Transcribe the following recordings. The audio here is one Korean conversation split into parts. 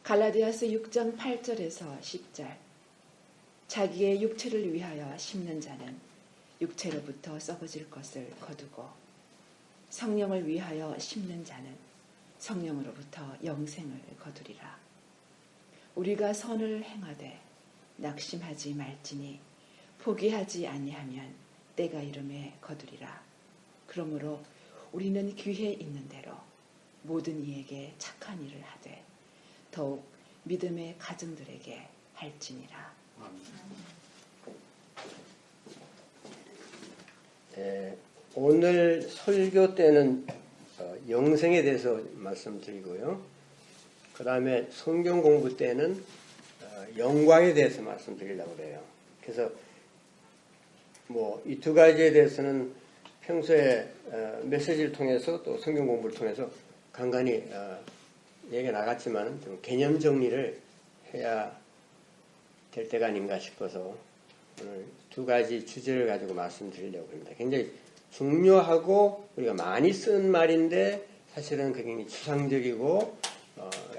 갈라디아서 6장 8절에서 10절. 자기의 육체를 위하여 심는 자는 육체로부터 썩어질 것을 거두고 성령을 위하여 심는 자는 성령으로부터 영생을 거두리라. 우리가 선을 행하되 낙심하지 말지니 포기하지 아니하면 때가 이름에 거두리라. 그러므로 우리는 기회 있는 대로 모든 이에게 착한 일을 하되 더욱 믿음의 가정들에게 할지니라. 오늘 설교 때는 영생에 대해서 말씀드리고요. 그 다음에 성경 공부 때는 영광에 대해서 말씀드리려고 해요. 그래서 이 두 가지에 대해서는 평소에 메시지를 통해서 또 성경 공부를 통해서 간간히 얘기가 나갔지만 좀 개념 정리를 해야 될 때가 아닌가 싶어서 오늘 두 가지 주제를 가지고 말씀드리려고 합니다. 굉장히 중요하고 우리가 많이 쓴 말인데 사실은 굉장히 추상적이고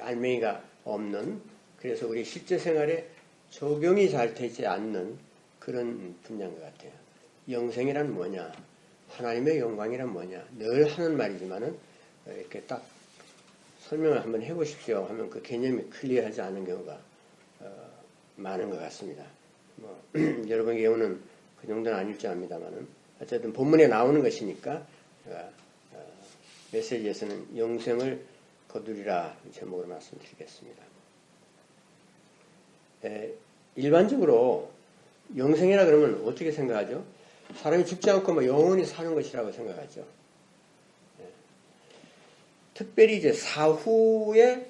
알맹이가 없는, 그래서 우리 실제 생활에 적용이 잘 되지 않는 그런 분야인 것 같아요. 영생이란 뭐냐, 하나님의 영광이란 뭐냐, 늘 하는 말이지만은 이렇게 딱 설명을 한번 해보십시오 하면 그 개념이 클리어하지 않은 경우가 많은 것 같습니다. 여러분의 경우는 그 정도는 아닐지 압니다만은 어쨌든 본문에 나오는 것이니까 제가 메시지에서는 영생을 거두리라 제목으로 말씀드리겠습니다. 일반적으로 영생이라 그러면 어떻게 생각하죠? 사람이 죽지 않고 영원히 사는 것이라고 생각하죠. 특별히 이제 사후에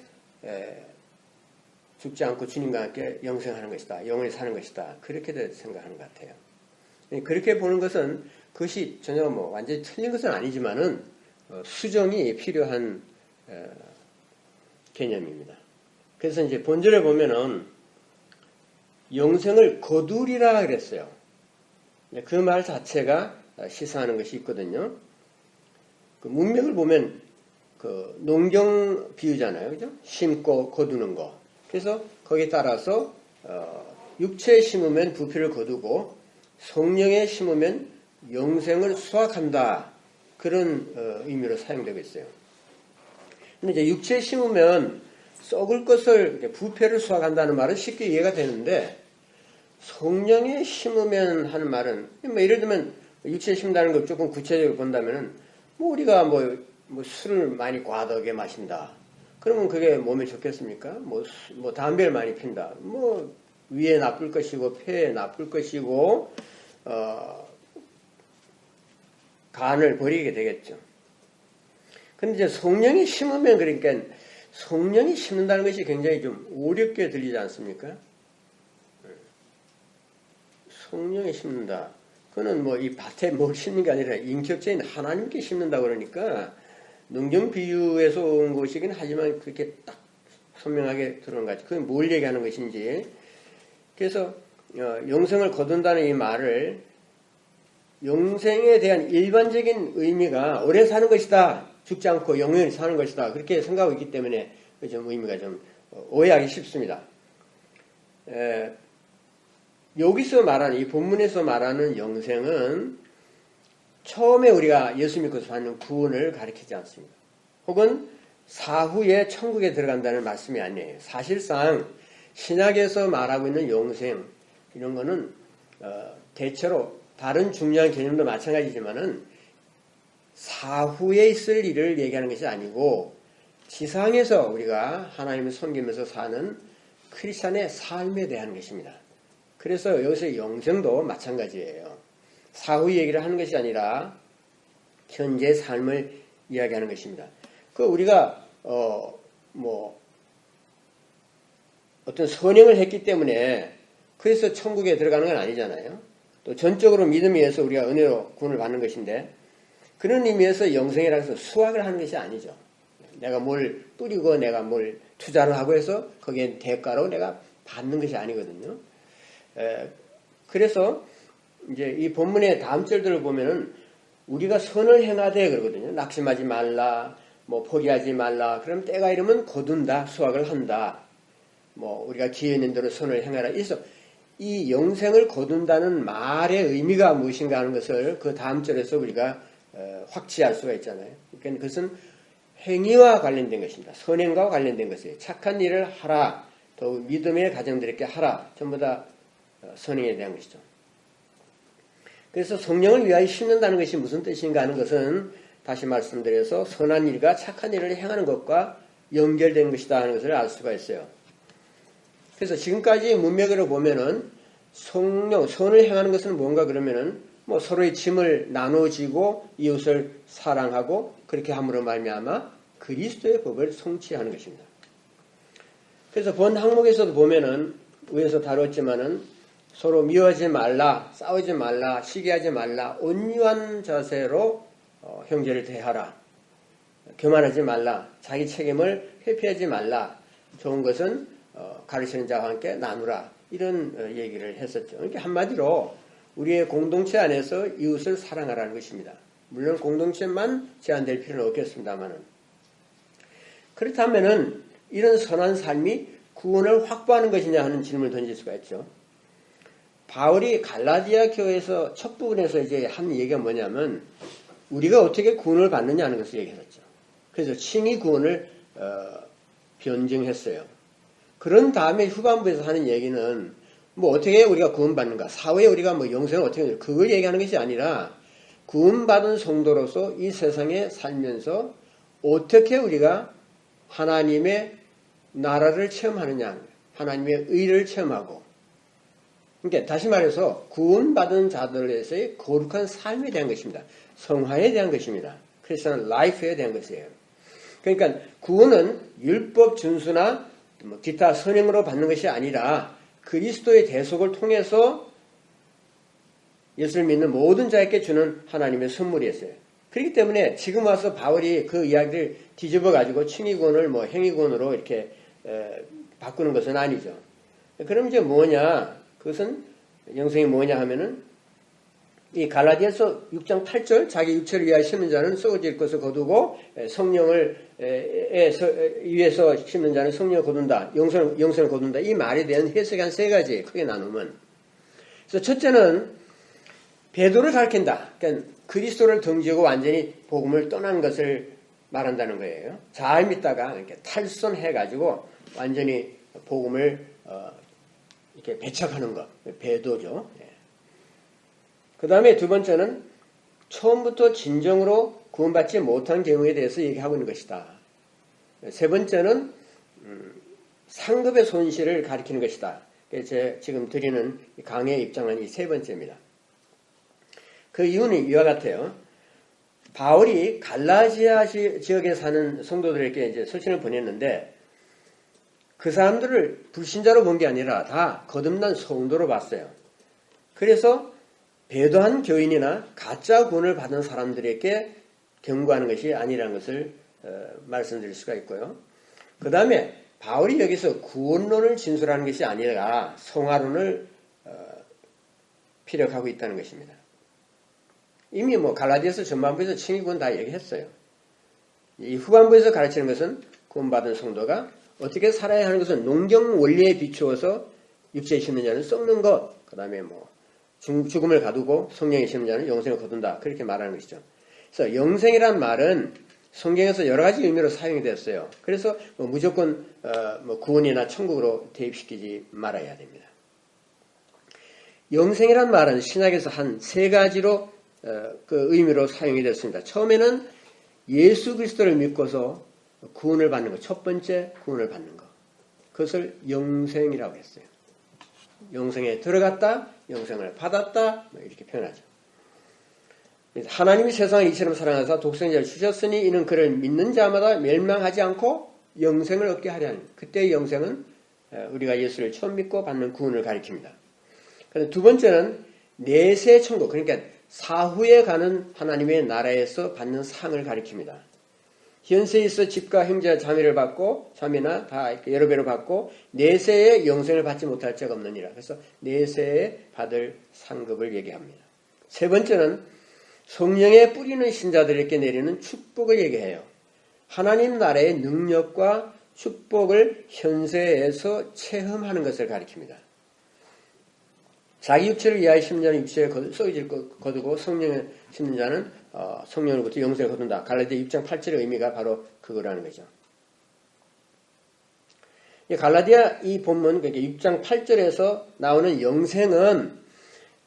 죽지 않고 주님과 함께 영생하는 것이다, 영원히 사는 것이다, 그렇게 생각하는 것 같아요. 그렇게 보는 것은 그것이 전혀 완전히 틀린 것은 아니지만은 수정이 필요한 개념입니다. 그래서 이제 본절에 보면은 영생을 거두리라 그랬어요. 그 말 자체가 시사하는 것이 있거든요. 그 문맥을 보면 그 농경 비유잖아요, 그죠? 심고 거두는 거. 그래서 거기에 따라서 육체에 심으면 부패를 거두고 성령에 심으면 영생을 수확한다, 그런 의미로 사용되고 있어요. 근데 이제 육체에 심으면 썩을 것을, 부패를 수확한다는 말은 쉽게 이해가 되는데, 성령에 심으면 하는 말은 예를 들면 육체에 심는다는 걸 조금 구체적으로 본다면은 우리가 술을 많이 과하게 마신다, 그러면 그게 몸에 좋겠습니까? 담배를 많이 핀다, 위에 나쁠 것이고 폐에 나쁠 것이고 간을 버리게 되겠죠. 근데 이제 성령이 심으면, 그러니까 성령이 심는다는 것이 굉장히 좀 어렵게 들리지 않습니까? 성령이 심는다. 그거는 이 밭에 뭘 심는 게 아니라 인격체인 하나님께 심는다 그러니까 농경 비유에서 온 것이긴 하지만 그렇게 딱 선명하게 들어온 것 같아요. 그게 뭘 얘기하는 것인지. 그래서 영생을 거둔다는 이 말을 영생에 대한 일반적인 의미가 오래 사는 것이다, 죽지 않고 영원히 사는 것이다, 그렇게 생각하고 있기 때문에 좀 의미가 좀 오해하기 쉽습니다. 여기서 말하는, 이 본문에서 말하는 영생은 처음에 우리가 예수 믿고서 받는 구원을 가리키지 않습니다. 혹은 사후에 천국에 들어간다는 말씀이 아니에요. 사실상 신약에서 말하고 있는 영생, 이런 거는 대체로 다른 중요한 개념도 마찬가지지만은 사후에 있을 일을 얘기하는 것이 아니고 지상에서 우리가 하나님을 섬기면서 사는 크리스찬의 삶에 대한 것입니다. 그래서 여기서 영생도 마찬가지예요. 사후 얘기를 하는 것이 아니라 현재 삶을 이야기하는 것입니다. 우리가 어떤 선행을 했기 때문에 그래서 천국에 들어가는 건 아니잖아요. 또 전적으로 믿음에 의해서 우리가 은혜로 구원을 받는 것인데, 그런 의미에서 영생이라고 해서 수확을 하는 것이 아니죠. 내가 뭘 뿌리고 내가 뭘 투자를 하고 해서 거기에 대가로 내가 받는 것이 아니거든요. 그래서 이제 이 본문의 다음 절들을 보면은 우리가 선을 행하되 그러거든요. 낙심하지 말라, 포기하지 말라. 그럼 때가 이르면 거둔다, 수확을 한다. 뭐 우리가 기회 있는 대로 선을 행하라. 그래서 이 영생을 거둔다는 말의 의미가 무엇인가 하는 것을 그 다음 절에서 우리가 확치할 수가 있잖아요. 그러니까 그것은 행위와 관련된 것입니다. 선행과 관련된 것이에요. 착한 일을 하라. 더욱 믿음의 가정들에게 하라. 전부 다 선행에 대한 것이죠. 그래서 성령을 위하여 심는다는 것이 무슨 뜻인가 하는 것은 다시 말씀드려서 선한 일과 착한 일을 행하는 것과 연결된 것이다 하는 것을 알 수가 있어요. 그래서 지금까지 문맥으로 보면은 성령, 선을 행하는 것은 뭔가 그러면은 뭐 서로의 짐을 나눠지고 이웃을 사랑하고 그렇게 함으로 말미암아 그리스도의 법을 성취하는 것입니다. 그래서 본 항목에서도 보면은 위에서 다뤘지만은 서로 미워하지 말라, 싸우지 말라, 시기하지 말라, 온유한 자세로 형제를 대하라. 교만하지 말라, 자기 책임을 회피하지 말라. 좋은 것은 가르치는 자와 함께 나누라. 이런 얘기를 했었죠. 그러니까 한마디로 우리의 공동체 안에서 이웃을 사랑하라는 것입니다. 물론 공동체만 제한될 필요는 없겠습니다만은. 그렇다면은 이런 선한 삶이 구원을 확보하는 것이냐 하는 질문을 던질 수가 있죠. 바울이 갈라디아 교회에서 첫 부분에서 이제 한 얘기가 뭐냐면 우리가 어떻게 구원을 받느냐 하는 것을 얘기했었죠. 그래서 칭의 구원을 변증했어요. 그런 다음에 후반부에서 하는 얘기는 뭐 어떻게 우리가 구원받는가, 사후에 우리가 뭐 영생을 어떻게 그걸 얘기하는 것이 아니라 구원받은 성도로서 이 세상에 살면서 어떻게 우리가 하나님의 나라를 체험하느냐, 하나님의 의를 체험하고, 그러니까 다시 말해서 구원받은 자들에서의 거룩한 삶에 대한 것입니다. 성화에 대한 것입니다. 크리스천 라이프에 대한 것이에요. 그러니까 구원은 율법 준수나 뭐 기타 선행으로 받는 것이 아니라 그리스도의 대속을 통해서 예수를 믿는 모든 자에게 주는 하나님의 선물이었어요. 그렇기 때문에 지금 와서 바울이 그 이야기를 뒤집어 가지고 칭의구원을 뭐 행위구원으로 이렇게 바꾸는 것은 아니죠. 그럼 이제 뭐냐? 그것은 영생이 뭐냐 하면은 이 갈라디아서 6장 8절 자기 육체를 위하여 심는 자는 썩어질 것을 거두고 성령을 위해서 심는 자는 성령을 거둔다. 영생을 거둔다. 이 말에 대한 해석이 한 세 가지 크게 나누면, 그래서 첫째는 배도를 가리킨다. 그러니까 그리스도를 등지고 완전히 복음을 떠난 것을 말한다는 거예요. 잘 믿다가 이렇게 탈선해가지고 완전히 복음을 이렇게 배척하는 것, 배도죠. 그 다음에 두 번째는 처음부터 진정으로 구원받지 못한 경우에 대해서 얘기하고 있는 것이다. 세 번째는 상급의 손실을 가리키는 것이다. 제가 지금 드리는 강의의 입장은 이 세 번째입니다. 그 이유는 이와 같아요. 바울이 갈라디아 지역에 사는 성도들에게 이제 서신을 보냈는데 그 사람들을 불신자로 본 게 아니라 다 거듭난 성도로 봤어요. 그래서 배도한 교인이나 가짜 구원을 받은 사람들에게 경고하는 것이 아니라는 것을 말씀드릴 수가 있고요. 그 다음에 바울이 여기서 구원론을 진술하는 것이 아니라 성화론을 피력하고 있다는 것입니다. 이미 뭐 갈라디아서 전반부에서 칭의구원 다 얘기했어요. 이 후반부에서 가르치는 것은 구원받은 성도가 어떻게 살아야 하는 것은 농경 원리에 비추어서 육체에 심는 자는 썩는 것, 그 다음에 뭐 죽음을 가두고 성령에 심는 자는 영생을 거둔다. 그렇게 말하는 것이죠. 그래서 영생이란 말은 성경에서 여러 가지 의미로 사용이 됐어요. 그래서 뭐 무조건 뭐 구원이나 천국으로 대입시키지 말아야 됩니다. 영생이란 말은 신약에서 한 세 가지로 그 의미로 사용이 됐습니다. 처음에는 예수 그리스도를 믿고서 구원을 받는 것, 첫 번째 구원을 받는 것. 그것을 영생이라고 했어요. 영생에 들어갔다, 영생을 받았다, 이렇게 표현하죠. 하나님이 세상을 이처럼 사랑하사 독생자를 주셨으니 이는 그를 믿는 자마다 멸망하지 않고 영생을 얻게 하려 하는, 그때의 영생은 우리가 예수를 처음 믿고 받는 구원을 가리킵니다. 그런데 두 번째는 내세 천국, 그러니까 사후에 가는 하나님의 나라에서 받는 상을 가리킵니다. 현세에 있어 집과 형제와 자매를 받고, 자매나 다 여러 배로 받고 내세에 영생을 받지 못할 자가 없느니라. 그래서 내세에 받을 상급을 얘기합니다. 세 번째는 성령의 뿌리는 신자들에게 내리는 축복을 얘기해요. 하나님 나라의 능력과 축복을 현세에서 체험하는 것을 가리킵니다. 자기 육체를 위하여 심는 자는 육체에 썩어질 것 거두고 성령을 심는 자는 성령으로부터 영생을 거둔다. 갈라디아 6장 8절의 의미가 바로 그거라는 거죠. 갈라디아 이 본문, 그러니까 6장 8절에서 나오는 영생은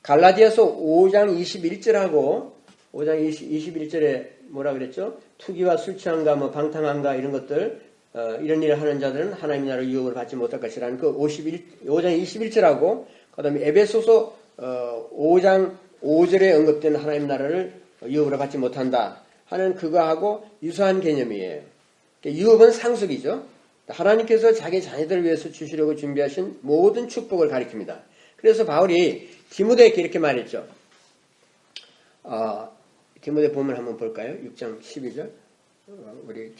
갈라디아서 5장 21절하고 5장 21절에 뭐라 그랬죠? 투기와 술 취함과 뭐 방탕함과 이런 것들, 이런 일을 하는 자들은 하나님 나라의 유업을 받지 못할 것이라는 그 5장 21절하고 그 다음에 에베소서 5장 5절에 언급된 하나님 나라를 유업으로 받지 못한다 하는 그거하고 유사한 개념이에요. 유업은 상속이죠. 하나님께서 자기 자녀들을 위해서 주시려고 준비하신 모든 축복을 가리킵니다. 그래서 바울이 디모데에게 이렇게 말했죠. 디모데 본문 한번 볼까요? 6장 12절. 우리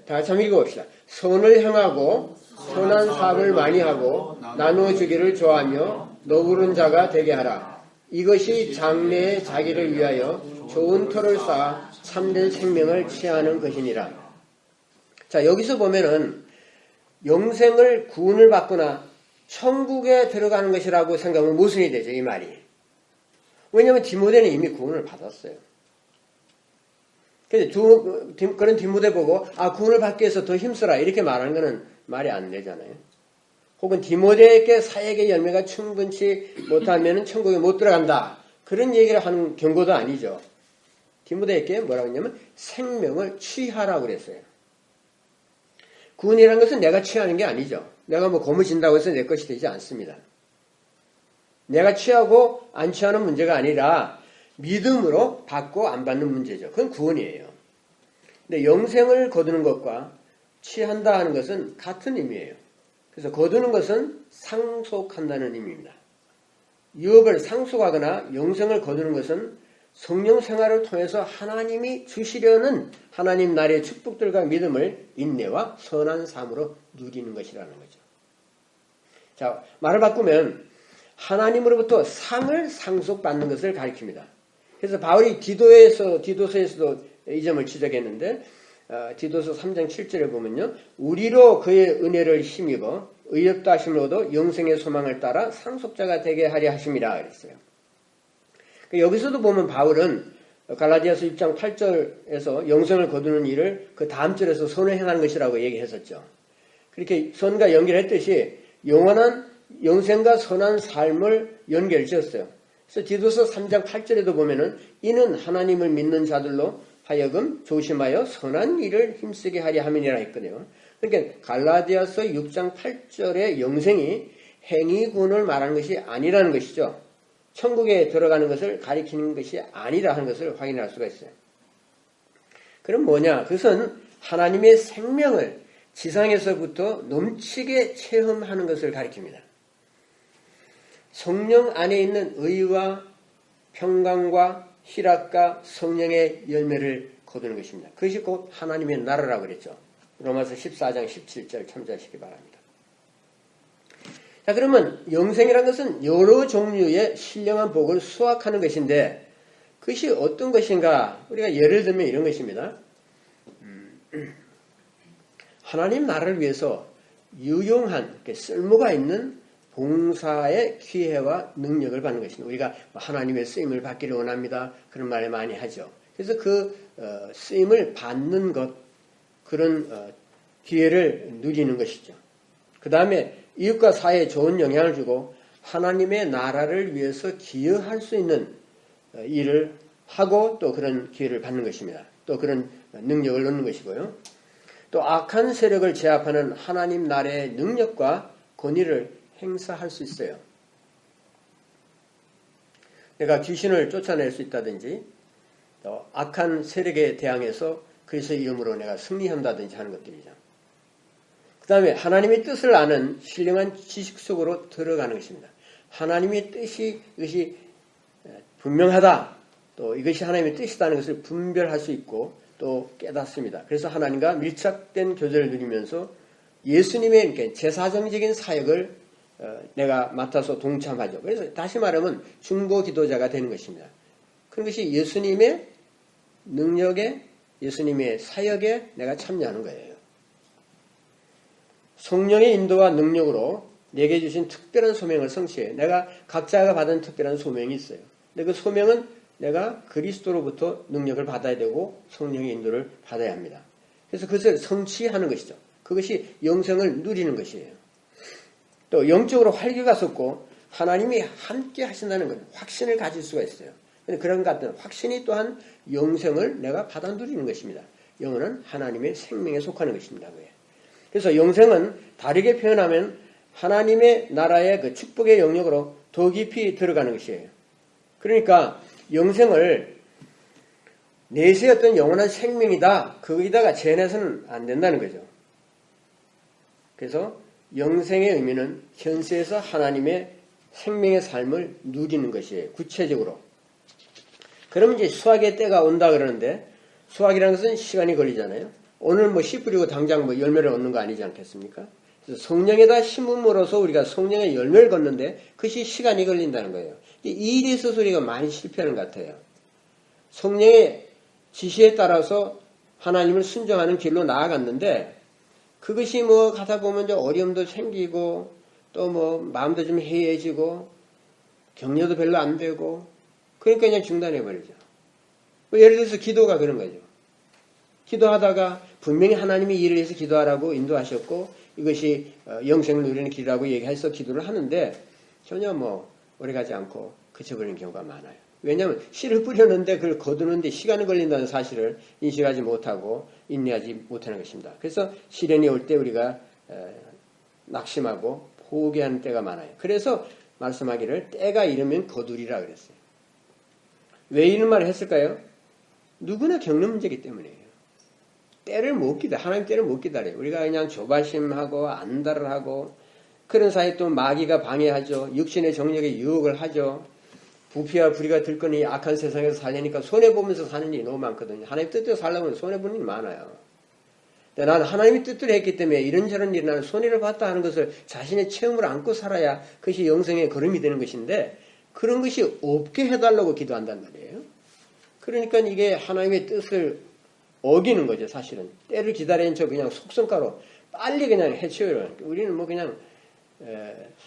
다 같이 한번 읽어봅시다. 선을 향하고 선한 사업을 많이 하고 나누어주기를 좋아하며 너부른 자가 되게 하라. 이것이 장래에 자기를 위하여 좋은 터를 쌓아 참된 생명을 취하는 것이니라. 자, 여기서 보면은 영생을 구원을 받거나 천국에 들어가는 것이라고 생각하면 모순이 되죠, 이 말이. 왜냐하면 디모데는 이미 구원을 받았어요. 그런 디모데 보고 구원을 받기 위해서 더 힘써라 이렇게 말하는 것은 말이 안 되잖아요. 혹은 디모데에게 사역의 열매가 충분치 못하면 천국에 못 들어간다. 그런 얘기를 하는 경고도 아니죠. 디모데에게 뭐라고 했냐면 생명을 취하라고 그랬어요. 구원이라는 것은 내가 취하는 게 아니죠. 내가 뭐 고무진다고 해서 내 것이 되지 않습니다. 내가 취하고 안 취하는 문제가 아니라 믿음으로 받고 안 받는 문제죠. 그건 구원이에요. 근데 영생을 거두는 것과 취한다 하는 것은 같은 의미예요. 그래서 거두는 것은 상속한다는 의미입니다. 유업을 상속하거나 영생을 거두는 것은 성령 생활을 통해서 하나님이 주시려는 하나님 나라의 축복들과 믿음을 인내와 선한 삶으로 누리는 것이라는 거죠. 자, 말을 바꾸면 하나님으로부터 상을 상속받는 것을 가리킵니다. 그래서 바울이 디도서에서도 이 점을 지적했는데 디도서 3장 7절에 보면요. 우리로 그의 은혜를 힘입어 의롭다 하심으로도 영생의 소망을 따라 상속자가 되게 하려 하심이라 그랬어요. 여기서도 보면 바울은 갈라디아서 6장 8절에서 영생을 거두는 일을 그 다음 절에서 선을 행하는 것이라고 얘기했었죠. 그렇게 선과 연결했듯이 영원한 영생과 선한 삶을 연결지었어요. 그래서 디도서 3장 8절에도 보면은 이는 하나님을 믿는 자들로 하여금 조심하여 선한 일을 힘쓰게 하려 함이니라 했거든요. 그러니까 갈라디아서 6장 8절의 영생이 행위군을 말하는 것이 아니라는 것이죠. 천국에 들어가는 것을 가리키는 것이 아니라 하는 것을 확인할 수가 있어요. 그럼 뭐냐? 그것은 하나님의 생명을 지상에서부터 넘치게 체험하는 것을 가리킵니다. 성령 안에 있는 의와 평강과 희락과 성령의 열매를 거두는 것입니다. 그것이 곧 하나님의 나라라고 그랬죠. 로마서 14장 17절 참조하시기 바랍니다. 자, 그러면 영생이라는 것은 여러 종류의 신령한 복을 수확하는 것인데 그것이 어떤 것인가? 우리가 예를 들면 이런 것입니다. 하나님 나라를 위해서 유용한 쓸모가 있는 봉사의 기회와 능력을 받는 것입니다. 우리가 하나님의 쓰임을 받기를 원합니다. 그런 말을 많이 하죠. 그래서 그 쓰임을 받는 것, 그런 기회를 누리는 것이죠. 그 다음에 이웃과 사회에 좋은 영향을 주고 하나님의 나라를 위해서 기여할 수 있는 일을 하고 또 그런 기회를 받는 것입니다. 또 그런 능력을 얻는 것이고요. 또 악한 세력을 제압하는 하나님 나라의 능력과 권위를 행사할 수 있어요. 내가 귀신을 쫓아낼 수 있다든지 또 악한 세력에 대항해서 그리스도의 이름으로 내가 승리한다든지 하는 것들이죠. 그 다음에 하나님의 뜻을 아는 신령한 지식 속으로 들어가는 것입니다. 하나님의 뜻이 이것이 분명하다. 또 이것이 하나님의 뜻이다는 것을 분별할 수 있고 또 깨닫습니다. 그래서 하나님과 밀착된 교제를 누리면서 예수님의 제사정적인 사역을 내가 맡아서 동참하죠. 그래서 다시 말하면 중보 기도자가 되는 것입니다. 그런 것이 예수님의 능력의 예수님의 사역에 내가 참여하는 거예요. 성령의 인도와 능력으로 내게 주신 특별한 소명을 성취해. 내가 각자가 받은 특별한 소명이 있어요. 근데 그 소명은 내가 그리스도로부터 능력을 받아야 되고 성령의 인도를 받아야 합니다. 그래서 그것을 성취하는 것이죠. 그것이 영생을 누리는 것이에요. 또 영적으로 활기가 솟고 하나님이 함께 하신다는 것, 확신을 가질 수가 있어요. 그런 것 같은 확신이 또한 영생을 내가 받아 누리는 것입니다. 영은 하나님의 생명에 속하는 것입니다. 그래서 영생은 다르게 표현하면 하나님의 나라의 그 축복의 영역으로 더 깊이 들어가는 것이에요. 그러니까 영생을 내세의 어떤 영원한 생명이다, 거기다가 재현해서는 안 된다는 거죠. 그래서 영생의 의미는 현세에서 하나님의 생명의 삶을 누리는 것이에요. 구체적으로. 그러면 이제 수확의 때가 온다 그러는데, 수확이라는 것은 시간이 걸리잖아요. 오늘 뭐 씨 뿌리고 당장 뭐 열매를 얻는 거 아니지 않겠습니까? 그래서 성령에다 심음으로써 우리가 성령의 열매를 걷는데 그것이 시간이 걸린다는 거예요. 이 일에 있어서 우리가 많이 실패하는 것 같아요. 성령의 지시에 따라서 하나님을 순종하는 길로 나아갔는데 그것이 뭐 가다 보면 좀 어려움도 생기고 또 뭐 마음도 좀 해이해지고 격려도 별로 안 되고 그러니까 그냥 중단해버리죠. 예를 들어서 기도가 그런 거죠. 기도하다가 분명히 하나님이 일을 해서 기도하라고 인도하셨고 이것이 영생을 누리는 길이라고 얘기해서 기도를 하는데 전혀 뭐 오래가지 않고 그쳐버리는 경우가 많아요. 왜냐하면 씨를 뿌렸는데 그걸 거두는데 시간이 걸린다는 사실을 인식하지 못하고 인내하지 못하는 것입니다. 그래서 시련이 올 때 우리가 낙심하고 포기하는 때가 많아요. 그래서 말씀하기를 때가 이르면 거두리라 그랬어요. 왜 이런 말을 했을까요? 누구나 겪는 문제이기 때문이에요. 때를 못 기다려. 하나님 때를 못 기다려요. 우리가 그냥 조바심하고 안달을 하고 그런 사이에 또 마귀가 방해하죠. 육신의 정력에 유혹을 하죠. 부피와 부리가 들거니 악한 세상에서 살려니까 손해보면서 사는 일이 너무 많거든요. 하나님 뜻대로 살려면 손해보는 일이 많아요. 근데 나는 하나님이 뜻대로 했기 때문에 이런저런 일이 나는 손해를 봤다 하는 것을 자신의 체험으로 안고 살아야 그것이 영생의 걸음이 되는 것인데 그런 것이 없게 해달라고 기도한단 말이에요. 그러니까 이게 하나님의 뜻을 어기는 거죠, 사실은. 때를 기다리는 저 그냥 속성가로 빨리 그냥 해치워요. 우리는 뭐 그냥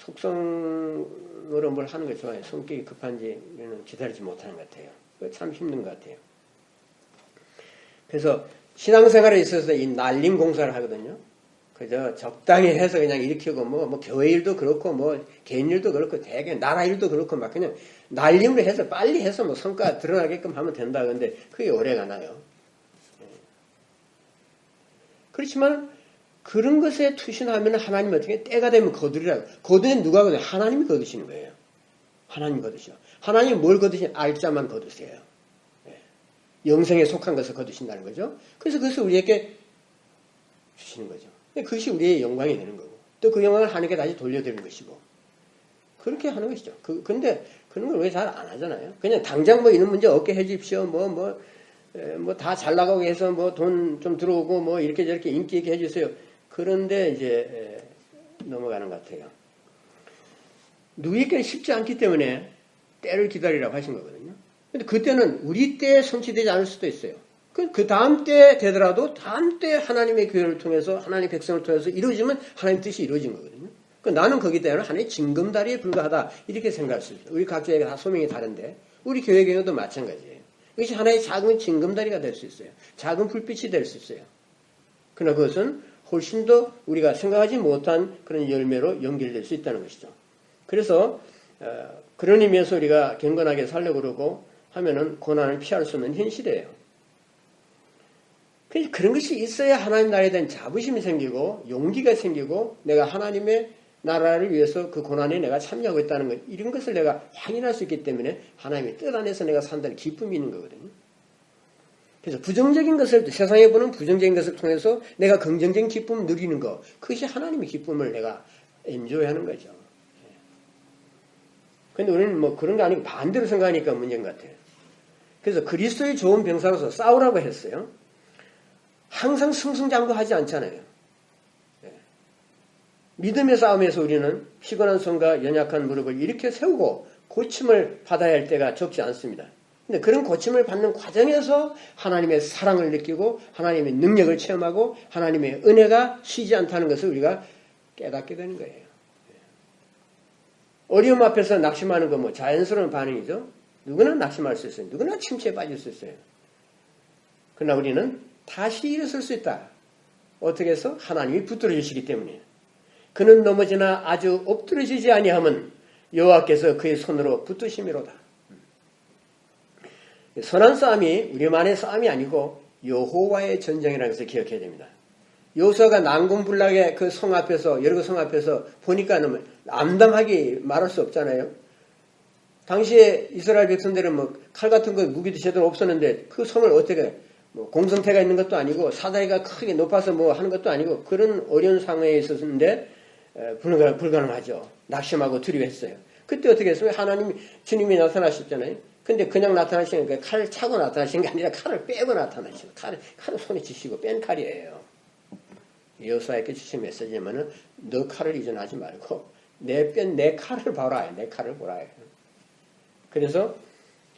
속성으로 뭘 하는 거 좋아해요. 성격이 급한지 기다리지 못하는 것 같아요. 참 힘든 것 같아요. 그래서 신앙생활에 있어서 이 날림 공사를 하거든요. 그저 적당히 해서 그냥 일으키고 뭐 교회 일도 그렇고 뭐 개인 일도 그렇고 대개 나라 일도 그렇고 막 그냥 날림을 해서 빨리 해서 뭐 성과 드러나게끔 하면 된다. 그런데 그게 오래가 나요. 그렇지만 그런 것에 투신하면 하나님 어떻게 때가 되면 거두리라고. 거두는 누가 거두요? 하나님이 거두시는 거예요. 하나님이 거두시오. 하나님이 뭘 거두시냐? 알자만 거두세요. 영생에 속한 것을 거두신다는 거죠. 그래서 그것을 우리에게 주시는 거죠. 그것이 우리의 영광이 되는 거고 또 그 영광을 하나님께 다시 돌려드리는 것이고 그렇게 하는 것이죠. 근데 그런 걸 왜 잘 안 하잖아요. 그냥 당장 뭐 이런 문제 없게 해주십시오. 뭐 다 잘 나가게 해서 뭐 돈 좀 들어오고 뭐 이렇게 저렇게 인기 있게 해주세요. 그런데 이제 넘어가는 것 같아요. 누구에게는 쉽지 않기 때문에 때를 기다리라고 하신 거거든요. 근데 그때는 우리 때에 성취되지 않을 수도 있어요. 그 다음 때 되더라도 다음 때 하나님의 교회를 통해서 하나님의 백성을 통해서 이루어지면 하나님 뜻이 이루어진 거거든요. 나는 거기 때문에 하나의 징검다리에 불과하다 이렇게 생각할 수 있어요. 우리 각자에게 다 소명이 다른데 우리 교회 경우도 마찬가지예요. 이것이 하나의 작은 징검다리가 될 수 있어요. 작은 불빛이 될 수 있어요. 그러나 그것은 훨씬 더 우리가 생각하지 못한 그런 열매로 연결될 수 있다는 것이죠. 그래서 그런 의미에서 우리가 경건하게 살려고 그러고 하면은 고난을 피할 수 없는 현실이에요. 그런 것이 있어야 하나님 나라에 대한 자부심이 생기고 용기가 생기고 내가 하나님의 나라를 위해서 그 고난에 내가 참여하고 있다는 것 이런 것을 내가 확인할 수 있기 때문에 하나님의 뜻 안에서 내가 산다는 기쁨이 있는 거거든요. 그래서 부정적인 것을 세상에 보는 부정적인 것을 통해서 내가 긍정적인 기쁨을 누리는 것 그것이 하나님의 기쁨을 내가 엔조이하는 거죠. 그런데 우리는 뭐 그런 거 아니고 반대로 생각하니까 문제인 것 같아요. 그래서 그리스도의 좋은 병사로서 싸우라고 했어요. 항상 승승장구하지 않잖아요. 믿음의 싸움에서 우리는 피곤한 손과 연약한 무릎을 이렇게 세우고 고침을 받아야 할 때가 적지 않습니다. 근데 그런 고침을 받는 과정에서 하나님의 사랑을 느끼고 하나님의 능력을 체험하고 하나님의 은혜가 쉬지 않다는 것을 우리가 깨닫게 되는 거예요. 어려움 앞에서 낙심하는 건 뭐 자연스러운 반응이죠. 누구나 낙심할 수 있어요. 누구나 침체에 빠질 수 있어요. 그러나 우리는 다시 일어설 수 있다. 어떻게 해서? 하나님이 붙들어 주시기 때문에. 그는 넘어지나 아주 엎드러지지 아니함은 여호와께서 그의 손으로 붙드심이로다. 선한 싸움이 우리만의 싸움이 아니고 여호와의 전쟁이라는 것을 기억해야 됩니다. 여호수아가 난공불락의 그 성 앞에서 여리고 성 앞에서 보니까 암담하게 말할 수 없잖아요. 당시에 이스라엘 백성들은 뭐 칼 같은 거 무기도 제대로 없었는데 그 성을 어떻게 뭐 공성태가 있는 것도 아니고 사다리가 크게 높아서 뭐 하는 것도 아니고 그런 어려운 상황에 있었는데 불가능하죠. 낙심하고 두려워했어요. 그때 어떻게 했어요? 하나님이 주님이 나타나셨잖아요. 근데 그냥 나타나시는 게 칼을 차고 나타나신 게 아니라 칼을 빼고 나타나시고 칼을 손에 쥐시고 뺀 칼이에요. 여호수아에게 주신 메시지면은 너 칼을 이전하지 말고 내 칼을 봐라. 내 칼을 보라. 그래서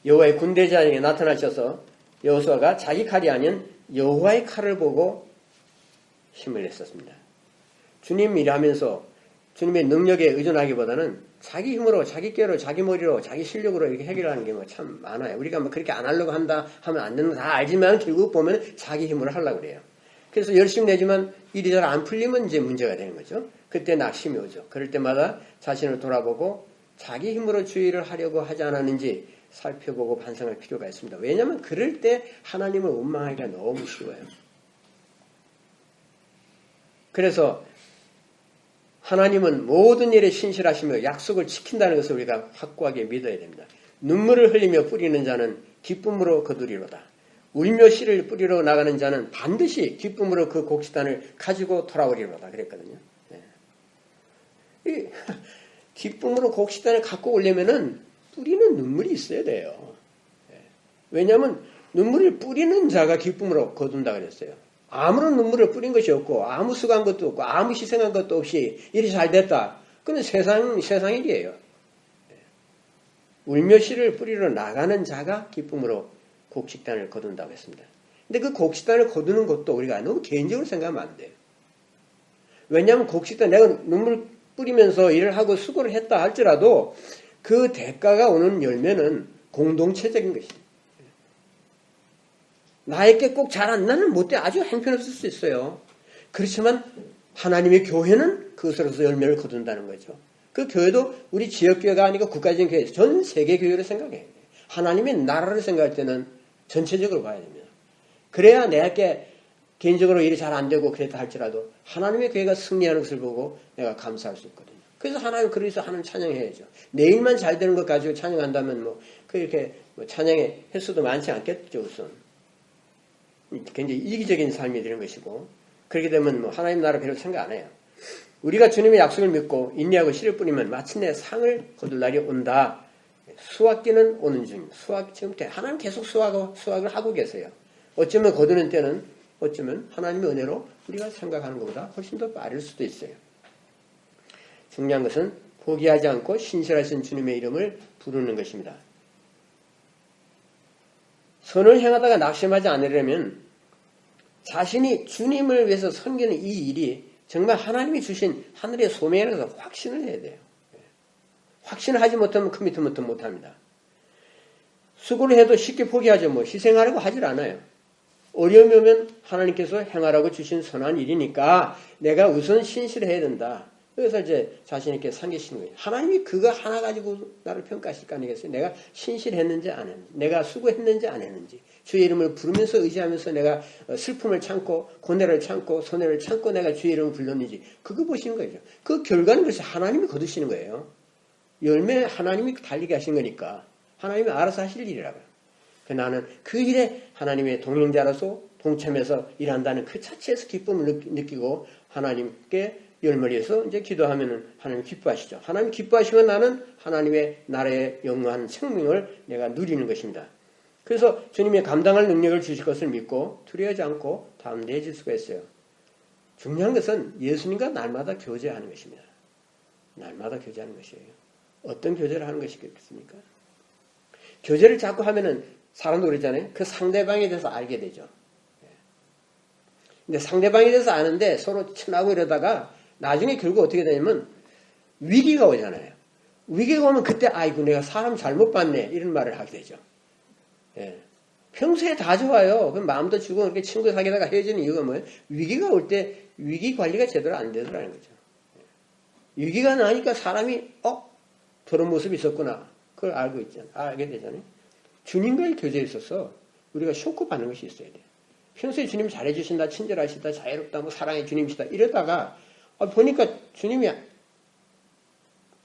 여호와의 군대장에게 나타나셔서 여호수아가 자기 칼이 아닌 여호와의 칼을 보고 힘을 냈었습니다. 주님 일하면서 주님의 능력에 의존하기보다는 자기 힘으로, 자기 꾀로, 자기 머리로, 자기 실력으로 이렇게 해결하는 게 참 많아요. 우리가 뭐 그렇게 안 하려고 한다 하면 안 되는 거 다 알지만 결국 보면 자기 힘으로 하려고 그래요. 그래서 열심히 내지만 일이 잘 안 풀리면 이제 문제가 되는 거죠. 그때 낙심이 오죠. 그럴 때마다 자신을 돌아보고 자기 힘으로 주의를 하려고 하지 않았는지 살펴보고 반성할 필요가 있습니다. 왜냐하면 그럴 때 하나님을 원망하기가 너무 쉬워요. 그래서 하나님은 모든 일에 신실하시며 약속을 지킨다는 것을 우리가 확고하게 믿어야 됩니다. 눈물을 흘리며 뿌리는 자는 기쁨으로 거두리로다. 울며 씨를 뿌리러 나가는 자는 반드시 기쁨으로 그 곡식단을 가지고 돌아오리로다. 그랬거든요. 네. 기쁨으로 곡식단을 갖고 오려면은 뿌리는 눈물이 있어야 돼요. 네. 왜냐하면 눈물을 뿌리는 자가 기쁨으로 거둔다 그랬어요. 아무런 눈물을 뿌린 것이 없고 아무 수고한 것도 없고 아무 희생한 것도 없이 일이 잘 됐다. 그건 세상 일이에요. 네. 울며 씨를 뿌리러 나가는 자가 기쁨으로 곡식단을 거둔다고 했습니다. 근데 그 곡식단을 거두는 것도 우리가 너무 개인적으로 생각하면 안 돼요. 왜냐하면 곡식단 내가 눈물 뿌리면서 일을 하고 수고를 했다 할지라도 그 대가가 오는 열매는 공동체적인 것입니다. 나에게 꼭 잘 안 나는 못돼 아주 형편없을 수 있어요. 그렇지만 하나님의 교회는 그것으로서 열매를 거둔다는 거죠. 그 교회도 우리 지역교회가 아니고 국가적인 교회, 전 세계 교회를 생각해요. 하나님의 나라를 생각할 때는 전체적으로 봐야 됩니다. 그래야 내게 개인적으로 일이 잘 안 되고 그랬다 할지라도 하나님의 교회가 승리하는 것을 보고 내가 감사할 수 있거든요. 그래서 하나님 그래서 하나님 찬양해야죠. 내 일만 잘 되는 것 가지고 찬양한다면 뭐 그렇게 찬양의 횟수도 많지 않겠죠. 우선 굉장히 이기적인 삶이 되는 것이고 그렇게 되면 뭐 하나님 나라 별로 생각 안 해요. 우리가 주님의 약속을 믿고 인내하고 씨를 뿌리면 마침내 상을 거둘 날이 온다. 수확기는 오는 중. 지금 하나님 계속 수확을 하고 계세요. 어쩌면 거두는 때는 어쩌면 하나님의 은혜로 우리가 생각하는 것보다 훨씬 더 빠를 수도 있어요. 중요한 것은 포기하지 않고 신실하신 주님의 이름을 부르는 것입니다. 선을 행하다가 낙심하지 않으려면 자신이 주님을 위해서 섬기는 이 일이 정말 하나님이 주신 하늘의 소명이라서 확신을 해야 돼요. 확신을 하지 못하면 커미트먼트 못합니다. 수고를 해도 쉽게 포기하죠. 뭐 희생하려고 하질 않아요. 어려움이 오면 하나님께서 행하라고 주신 선한 일이니까 내가 우선 신실해야 된다. 그래서 이제 자신 있게 섬기시는 거예요. 하나님이 그거 하나 가지고 나를 평가하실 거 아니겠어요? 내가 신실했는지 안 했는지, 내가 수고했는지 안 했는지, 주의 이름을 부르면서 의지하면서 내가 슬픔을 참고 고뇌를 참고 손해를 참고 내가 주의 이름을 불렀는지 그거 보시는 거죠. 그 결과는 그래서 하나님이 거두시는 거예요. 열매 하나님이 달리게 하신 거니까 하나님이 알아서 하실 일이라고요. 나는 그 일에 하나님의 동행자로서 동참해서 일한다는 그 자체에서 기쁨을 느끼고 하나님께 열머리에서 이제 기도하면은 하나님 기뻐하시죠. 하나님 기뻐하시면 나는 하나님의 나라의 영원한 생명을 내가 누리는 것입니다. 그래서 주님의 감당할 능력을 주실 것을 믿고 두려워하지 않고 담대해질 수가 있어요. 중요한 것은 예수님과 날마다 교제하는 것입니다. 날마다 교제하는 것이에요. 어떤 교제를 하는 것이겠습니까? 교제를 자꾸 하면은 사람도 그랬잖아요. 그 상대방에 대해서 알게 되죠. 근데 상대방에 대해서 아는데 서로 친하고 이러다가 나중에 결국 어떻게 되냐면 위기가 오잖아요. 위기가 오면 그때 아이고 내가 사람 잘못 봤네 이런 말을 하게 되죠. 예. 평소에 다 좋아요. 그럼 마음도 주고 이렇게 친구 사귀다가 헤어지는 이유가 뭐예요? 위기가 올 때 위기 관리가 제대로 안 되더라는 거죠. 위기가 나니까 사람이 저런 모습이 있었구나. 그걸 알게 되잖아요. 주님과의 교제에 있어서 우리가 쇼크 받는 것이 있어야 돼요. 평소에 주님 잘해주신다, 친절하시다, 자유롭다, 뭐 사랑의 주님이시다 이러다가 보니까 주님이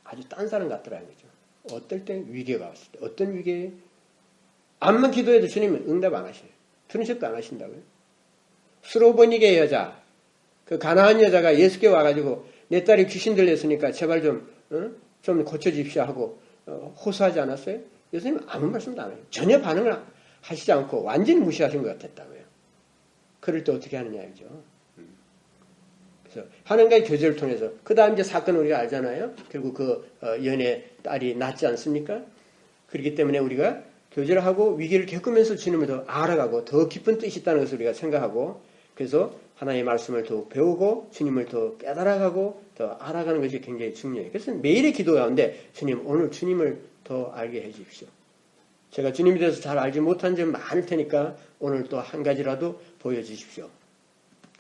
아주 딴 사람 같더라는 거죠. 어떨 때 위기가 왔을 때 어떤 위기에 암만 기도해도 주님은 응답 안 하셔요. 들으셨도 안 하신다고요. 수로보니게 여자, 그 가나안 여자가 예수께 와가지고 내 딸이 귀신 들렸으니까 제발 좀 고쳐주십시오 하고 호소하지 않았어요? 예수님은 아무 말씀도 안 해요. 전혀 반응을 하시지 않고 완전히 무시하신 것 같았다고요. 그럴 때 어떻게 하느냐죠. 그래서 하나님과의 교제를 통해서 그 다음 이제 사건을 우리가 알잖아요. 결국 그 연애 딸이 낳지 않습니까? 그렇기 때문에 우리가 교제를 하고 위기를 겪으면서 주님을 더 알아가고 더 깊은 뜻이 있다는 것을 우리가 생각하고 그래서 하나님의 말씀을 더 배우고 주님을 더 깨달아가고 더 알아가는 것이 굉장히 중요해요. 그래서 매일의 기도 가운데 주님 오늘 주님을 더 알게 해 주십시오. 제가 주님에 대해서 잘 알지 못한 점 많을 테니까 오늘 또 한 가지라도 보여주십시오.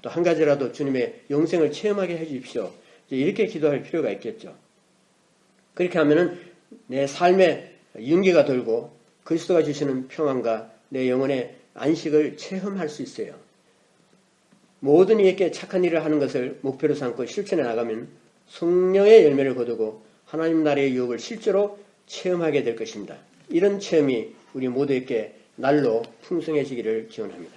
또 한 가지라도 주님의 영생을 체험하게 해 주십시오. 이렇게 기도할 필요가 있겠죠. 그렇게 하면은 내 삶에 윤기가 돌고 그리스도가 주시는 평안과 내 영혼의 안식을 체험할 수 있어요. 모든 이에게 착한 일을 하는 것을 목표로 삼고 실천해 나가면 성령의 열매를 거두고 하나님 나라의 유업을 실제로 체험하게 될 것입니다. 이런 체험이 우리 모두에게 날로 풍성해지기를 기원합니다.